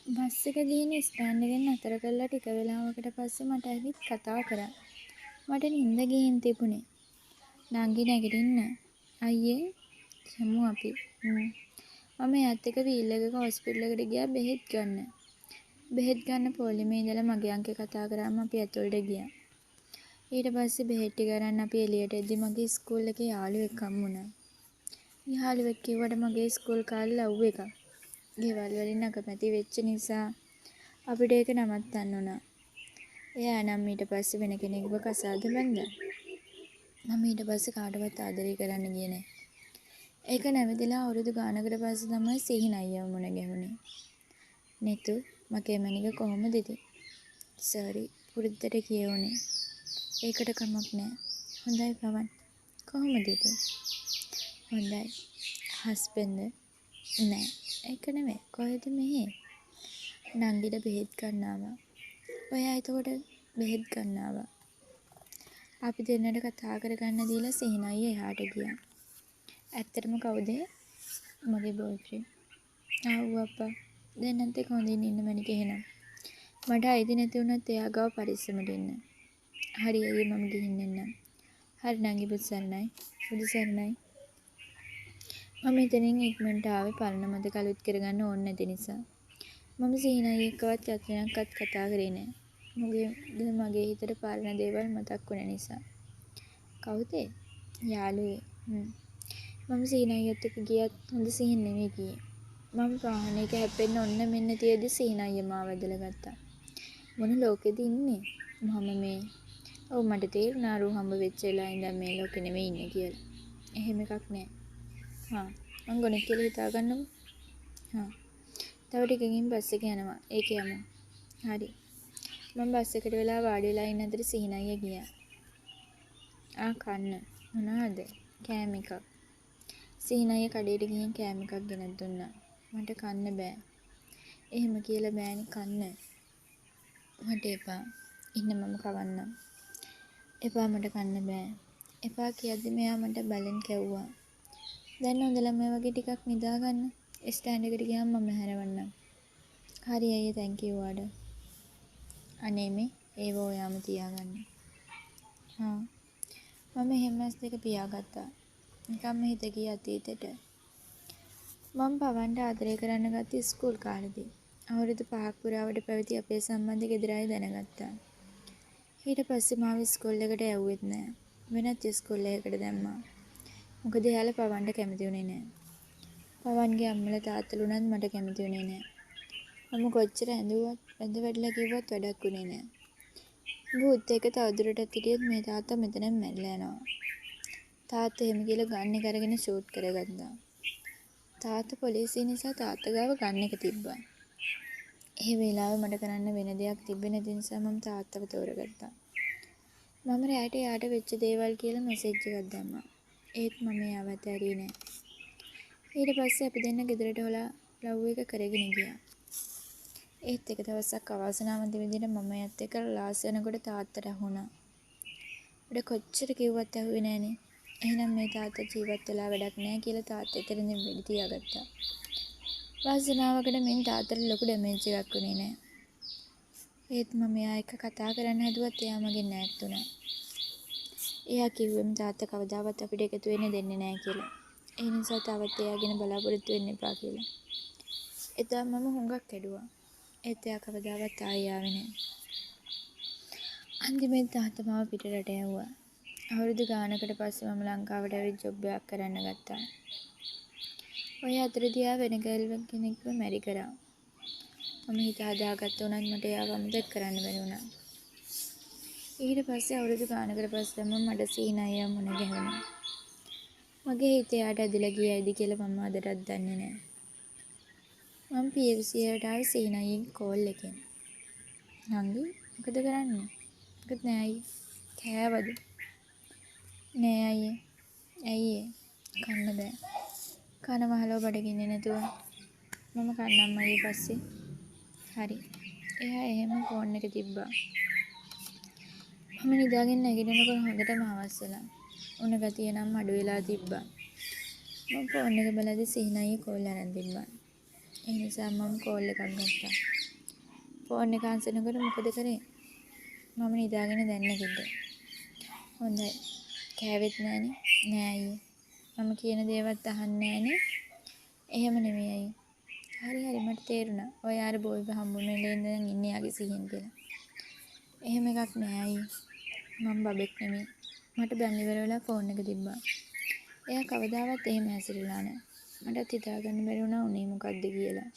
Bus එක ගිහින් stand එකෙන් නතර කරලා ටික වෙලාවකට පස්සේ මට ඇවිත් කතා කරා. මට නිින්ද ගිහින් තිබුණේ. නංගි නැගිටින්න. අයියේ යමු අපි. මම එයාත් එක්ක වීල් එකක හොස්පිටල් එකට ගියා බෙහෙත් ගන්න. බෙහෙත් ගන්න පොලිමේ ඉඳලා මගේ අංකේ කතා කරාම අපි ඇතුළට ගියා. ඊට පස්සේ බෙහෙත් ටික අරන් අපි එළියට එද්දි මගේ ස්කූල් එකේ යාළුවෙක් හම්බ වුණා. යාළුවෙක් කිව්වට මගේ ස්කූල් කාලේ ලව් එකක්. ගෙවල් වලින් අකමැති වෙච්ච නිසා අපිට ඒක නවත්තන්න උනා. එයා නම් ඊට පස්සේ වෙන කෙනෙක්ව කසාද බැන්දා. මම ඊට පස්සේ කාටවත් ආදරේ කරන්න ගියේ නෑ. ඒක නැවතිලා අවුරුදු ගානකට පස්සේ තමයි සිහින අයියව මුණ ගැහුනේ. "නිතු මගේ මැනික කොහොමද ඉතින්?" "සෝරි පුරුද්දට කියවුනේ." "ඒකට කමක් නෑ. හොඳයි පවන්. කොහොමද ඉතින්?" "හොඳයි." "හස්බන්ඩ්?" "නෑ." "ඒක නෙමෙයි. කොහෙද මෙහෙ?" "නංගිට බෙහෙත් ගන්න ආවා." "ඔයා එතකොට බෙහෙත් ගන්න ආවා?" අපි දෙන්නට කතා කරගන්න දීලා සිහින අයියා එහාට ගියා. "ඇත්තටම කවුද?" "මගේ බෝයිෆ්‍රෙන්ඩ්." "ආව් අප්පා. දෙන්නත් එක්ක හොඳින් ඉන්න මැනික එහෙනම්. මට අයිති නැති වුණත් එයා ගාව පරිස්සමට ඉන්න." "හරි අයියේ මම ගිහින් එන්නම්." "හරි නංගි බුදු සරණයි." "බුදු සරණයි." මම එතනින් ඉක්මනට ආවේ පරණ මතක අලුත් කරගන්න ඕන නැති නිසා. මම සිහින අයියා එක්කවත් වචනයක්වත් කතා කරේ නෑ. මගේ හිතට පරණ දේවල් මතක් වුණ නිසා. "කවුද?" "යාළුවේ." මම සිහින අයියත් එක්ක ගියත් හොඳ සිහින් නෙමෙයි ගියේ. මම වාහනයක හැප්පෙන්න ඔන්න මෙන්න තියේදී සිහින අයියා මාව ඇදලා ගත්තා. "මොන ලෝකෙද ඉන්නේ?" "මම මේ." "ඔව් මට තේරුණා අරු හම්බ වෙච්ච වෙලාව ඉඳන් මේ ලෝකෙ නෙමෙයි ඉන්නේ කියලා." "එහෙම එකක් නෑ." "හා මං ගොනෙක් කියලා හිතාගන්නකෝ." "හා තව ටිකකින් බස් එක යනවා. ඒකේ යමු." "හරි." මම බස් එකට වෙලා වාඩි වෙලා ඉන්න අතරේ සිහින අයියා ගියා. "ආ කන්න." "මොනවද?" "කෑම එකක්." සිහින අයියා කඩේට ගිහින් කෑම එකක් ගෙනත් දුන්නා. "මට කන්න බෑ." "එහෙම කියලා බෑනේ කන්න." "මට එපා." "ඉන්න මම කවන්නම්." "එපා මට කන්න බෑ." එපා කියද්දිම එයා මට බලෙන් කැව්වා. "දැන් හොඳ ළමයා වගේ ටිකක් නිදාගන්න. ස්ටෑන්ඩ් එකට ගියාම මම හැරවන්නම්." "හරි අයියේ තැන්කියු ඔයාට." "අනේ මේ ඒව ඔයාම තියාගන්න." "හා." මම එහෙම ඇස් දෙක පියාගත්තා. නිකම්ම හිත ගියේ අතීතෙට. මම පවන්ට ආදරය කරන්න ගත්තේ ඉස්කෝල් කාලෙදී. අවුරුදු 5ක් පුරාවට පැවති අපේ සම්බන්ධය ගෙදර අය දැනගත්තා. ඊට පස්සේ මාව ඉස්කෝල් එකට යවුවෙත් නෑ. වෙනත් ඉස්කෝල් එකකට දැම්මා. මොකද එයාලා පවන්ට කැමති වුණේ නෑ. පවන්ගේ අම්මලා තාත්තලා උනත් මට කැමති වුණේ නෑ. මම කොච්චර ඇඬුවත් වැඳ වැටිලා කිව්වත් වැඩක් වුණේ නෑ. "උඹ උත් එක්ක තවදුරටත් හිටියොත් මේ තාත්තා මෙතනම මැරිලා යනවා." තාත්තා එහෙම කියලා ගන් එක අරගෙන ෂූට් කරගත්තා. තාත්තා පොලිසිය නිසා තාත්තා ගාව ගන් එක තිබ්බා. ඒ වෙලාවේ මට කරන්න වෙන දෙයක් තිබ්බේ නැති නිසා මම තාත්තව තෝරගත්තා. මම රෑට එයාට වෙච්ච දේවල් කියලා මෙසේජ් එකක් දැම්මා. ඒත් මම එයාව අතෑරියේ නෑ. ඊට පස්සේ අපි දෙන්න ගෙදරට හොලා ලව් එක කරගෙන ගියා. ඒත් එක දවසක් අවාසනාවන්ත විදිහට මම එයත් එක්ක ලාස් යනකොට තාත්තට අහුණා. "උඩ කොච්චර කිව්වත් ඇහුවේ නෑනේ. එහෙනම් මේ තාත්තා ජීවත් වෙලා වැඩක් නෑ" කියලා තාත්තා එතනින් වෙඩි තියාගත්තා. වාසනාවකට මෙන් තාත්තට ලොකු ඩැමේජ් එකක් වුණේ නෑ. ඒත් මම එයා එක්ක කතා කරන්න හැදුවත් එයා මගෙන් ඈත් වුණා. එයා කිව්වෙම තාත්තා කවදාවත් අපිට එකතු වෙන්න දෙන්නේ නෑ කියලා. ඒ නිසා තවත් එයා ගැන බලාපොරොත්තු වෙන්න එපා කියලා. එදා මම හුඟක් ඇඬුවා. ඒත් එයා කවදාවත් ආයෙ ආවේ නෑ. අන්තිමේට තාත්තා මාව පිටරට යවුවා. අවුරුදු ගානකට පස්සේ මම ලංකාවට ඇවිත් ජොබ් එකක් කරන්න ගත්තා. ඔය අතරදී එයා වෙන ගර්ල් කෙනෙක්ව මැරි කරා. මම හිත හදාගත්ත උනත් මට එයාව අමතක කරන්න බැරි වුණා. ඊට පස්සේ අවුරුදු ගානකට පස්සේ තමයි මට සිහින අයියා මුණ ගැහුණේ. මගේ හිත එයාට ඇදිලා ගියයිද කියලා මම අදටත් දන්නේ නෑ. මම PFCයට ආවේ සිහින අයියාගේ කෝල් එකෙන්. "නංගි මොකද කරන්නේ?" "මොකද නෑ අයියේ." "කෑවද?" "නෑ අයියේ." "ඇයි ඒ?" "කන්න බෑ." "කන වහලව බඩගින්නේ නැතුව." "මම කන්නම් අයියේ පස්සේ." "හරි." එයා එහෙම ෆෝන් එක තිබ්බා. මම නිදාගෙන නැගිටිනකොට හොඳටම හවස් වෙලා. උණ ගතිය නම් අඩු වෙලා තිබ්බා. මම ෆෝන් එක බලද්දි සිහින අයියේ කෝල් අරන් තිබ්බා. ඒ නිසා මම කෝල් එකක් ගත්තා. ෆෝන් එක ආන්සර් කරනකොට මොකද කරේ? මම නිදාගෙන දැන් නැගිට්ටා. හොඳයි. කෑවෙත් නෑනේ. නෑ අයියේ. මම කියන දේවත් අහන්නේ නෑනේ. එහෙම නෙමෙයි අයියේ. හරි මට තේරුණා. ඔය අර බෝයිව හම්බුනේ ඉඳන් ඉන්නේ යාගේ සිහින් කියලා. එහෙම එකක් නෑ අයියේ. මම බබෙක් නෙමෙයි. මට බැන් ඉවර වෙලා ෆෝන් එක තිබ්බා. එයා කවදාවත් එහෙම හැසිරෙලා නෑ. මටත් හිතා ගන්න බැරි වුණා උනේ මොකද්ද කියලා.